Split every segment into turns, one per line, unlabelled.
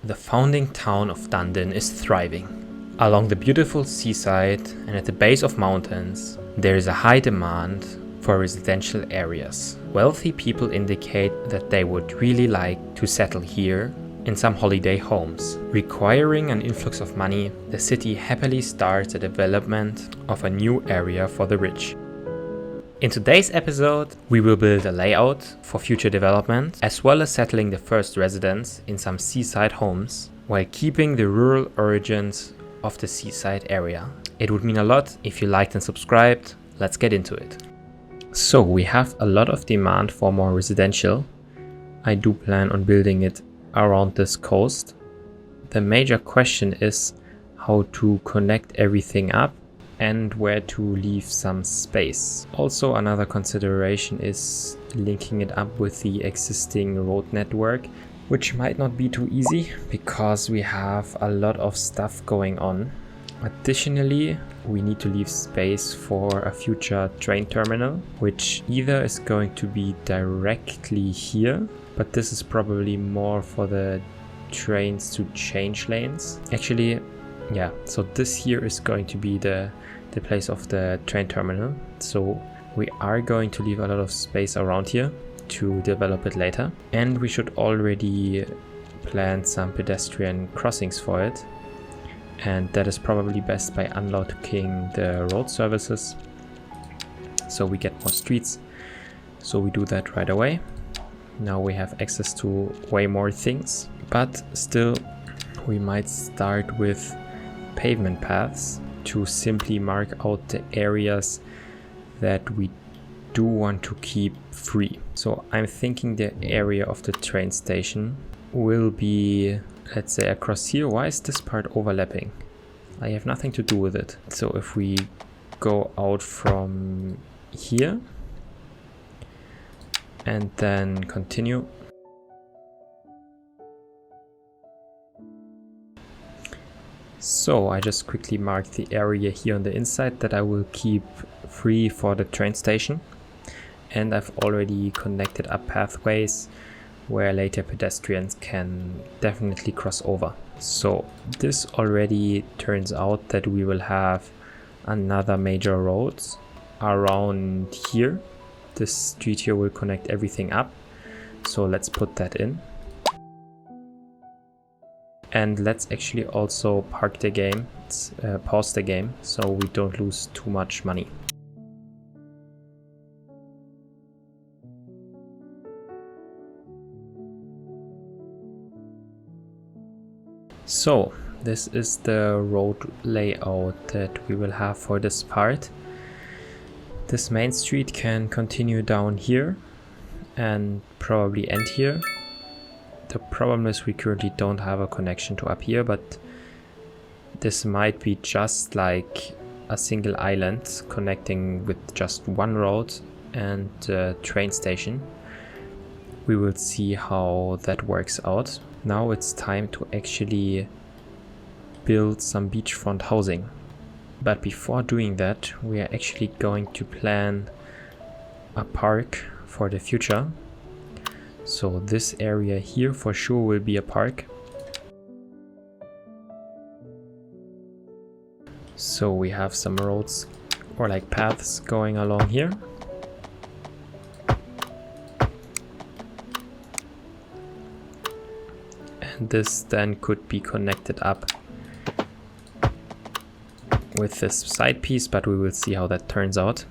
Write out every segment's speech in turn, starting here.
the founding town of Dundon is thriving. Along the beautiful seaside and at the base of mountains, there is a high demand for residential areas. Wealthy people indicate that they would really like to settle here in some holiday homes. Requiring an influx of money, the city happily starts the development of a new area for the rich. In today's episode, we will build a layout for future development, as well as settling the first residents in some seaside homes, while keeping the rural origins of the seaside area. It would mean a lot if you liked and subscribed. Let's get into it. So we have a lot of demand for more residential. I do plan on building it around this coast. The major question is how to connect everything up and where to leave some space. Also, another consideration is linking it up with the existing road network, which might not be too easy because we have a lot of stuff going on. Additionally, we need to leave space for a future train terminal, which either is going to be directly here, but this is probably more for the trains to change lanes. Actually, yeah, so this here is going to be the place of the train terminal. So we are going to leave a lot of space around here to develop it later. And we should already plan some pedestrian crossings for it. And that is probably best by unlocking the road services, so we get more streets. So we do that right away. Now we have access to way more things, but still we might start with pavement paths to simply mark out the areas that we do want to keep free. So I'm thinking the area of the train station will be, let's say, across here. Why is this part overlapping? I have nothing to do with it. So if we go out from here and then continue, so I just quickly marked the area here on the inside that I will keep free for the train station, and I've already connected up pathways where later pedestrians can definitely cross over. So this already turns out that we will have another major road around here. This street here will connect everything up, so let's put that in. And let's actually also park the game, pause the game, so we don't lose too much money. So this is the road layout that we will have for this part. This main street can continue down here and probably end here. The problem is we currently don't have a connection to up here, but this might be just like a single island connecting with just one road and a train station. We will see how that works out. Now it's time to actually build some beachfront housing. But before doing that, we are actually going to plan a park for the future. So this area here for sure will be a park. So we have some roads or like paths going along here. And this then could be connected up with this side piece, but we will see how that turns out.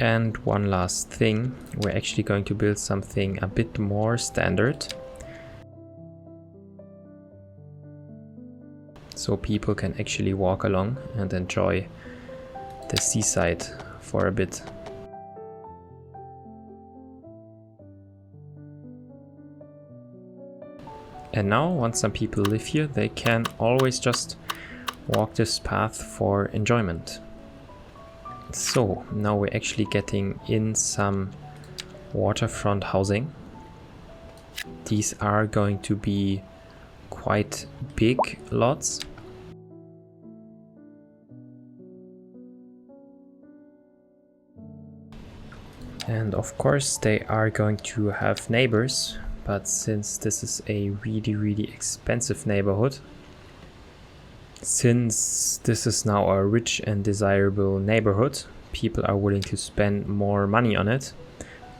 And one last thing, we're actually going to build something a bit more standard, so people can actually walk along and enjoy the seaside for a bit. And now, once some people live here, they can always just walk this path for enjoyment. So now we're actually getting in some waterfront housing. These are going to be quite big lots. And of course they are going to have neighbors, but since this is a really expensive neighborhood, since this is now a rich and desirable neighborhood, people are willing to spend more money on it,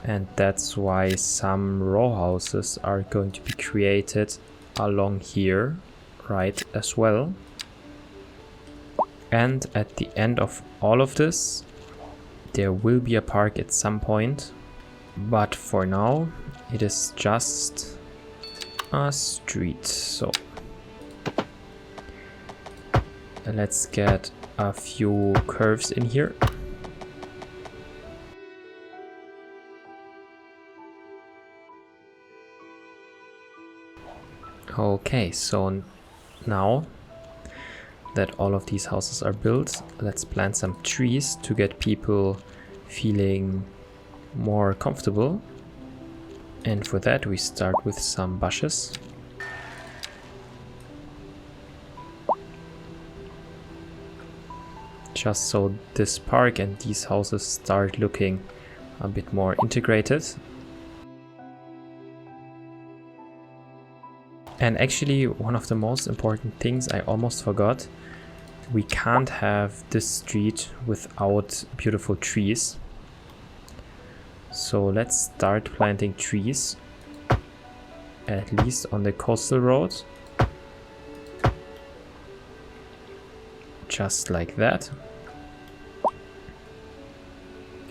and that's why some row houses are going to be created along here, right, as well. And at the end of all of this, there will be a park at some point, but for now it is just a street. So let's get a few curves in here. Okay, so now that all of these houses are built, let's plant some trees to get people feeling more comfortable. And for that we start with some bushes. Just so this park and these houses start looking a bit more integrated. And actually, one of the most important things I almost forgot, we can't have this street without beautiful trees. So let's start planting trees, at least on the coastal road. Just like that.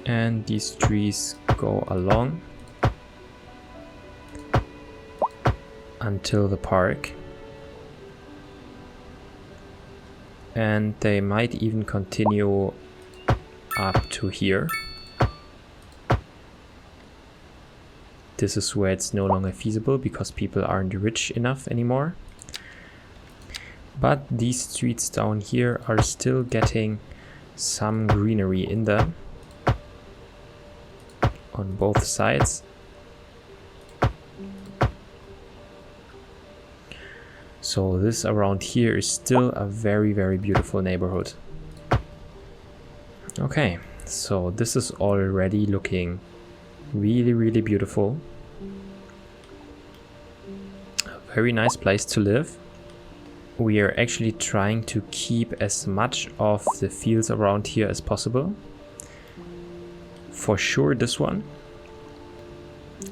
And these trees go along until the park, and they might even continue up to here. This is where it's no longer feasible because people aren't rich enough anymore. But these streets down here are still getting some greenery in them on both sides. So this around here is still a very beautiful neighborhood. Okay, so this is already looking really beautiful. A very nice place to live. We are actually trying to keep as much of the fields around here as possible. For sure this one.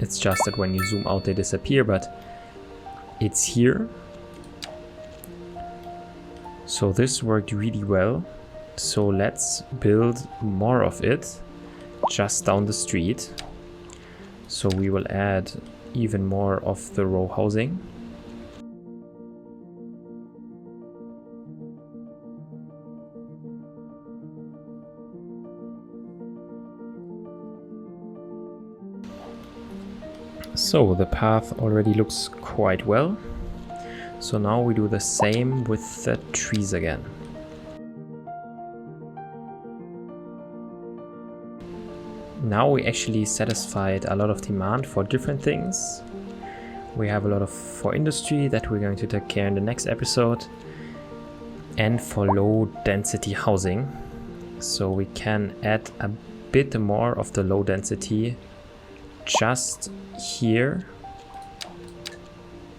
It's just that when you zoom out they disappear, but it's here. So this worked really well. So let's build more of it just down the street. So we will add even more of the row housing. So the path already looks quite well. So now we do the same with the trees again. Now we actually satisfied a lot of demand for different things. We have a lot of for industry that we're going to take care in the next episode, and for low density housing. So we can add a bit more of the low density just here.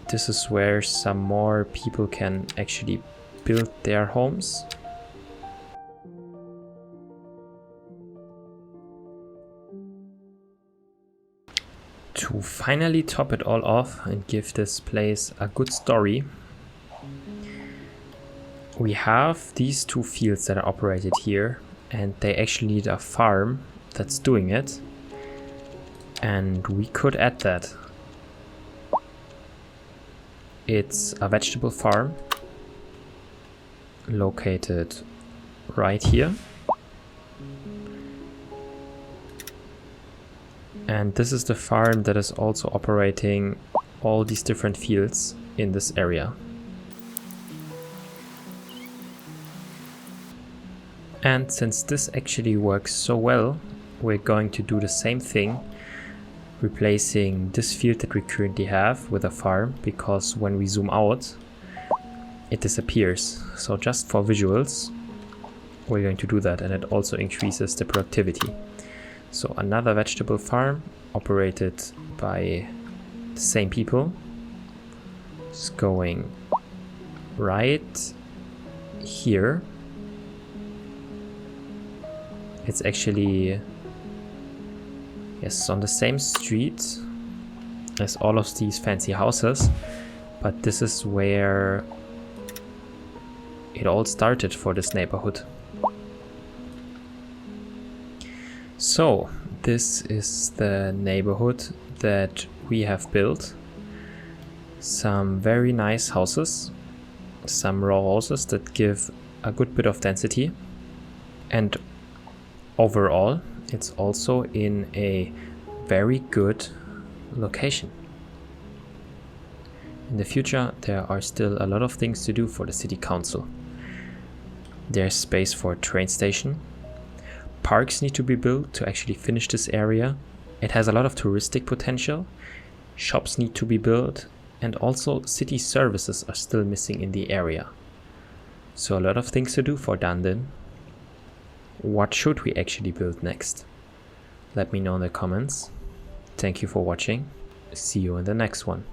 This is where some more people can actually build their homes. To finally top it all off and give this place a good story, we have these two fields that are operated here, and they actually need a farm that's doing it. And we could add that. It's a vegetable farm located right here. And this is the farm that is also operating all these different fields in this area. And since this actually works so well, we're going to do the same thing, replacing this field that we currently have with a farm, because when we zoom out it disappears. So just for visuals we're going to do that, and it also increases the productivity. So another vegetable farm operated by the same people. It's going right here. It's actually, yes, on the same street as all of these fancy houses, but this is where it all started for this neighborhood. So this is the neighborhood that we have built. Some very nice houses, some row houses that give a good bit of density, and overall it's also in a very good location. In the future there are still a lot of things to do for the city council. There's space for a train station. Parks need to be built to actually finish this area. It has a lot of touristic potential. Shops need to be built, and also city services are still missing in the area. So a lot of things to do for Dundon. What should we actually build next? Let me know in the comments. Thank you for watching. See you in the next one.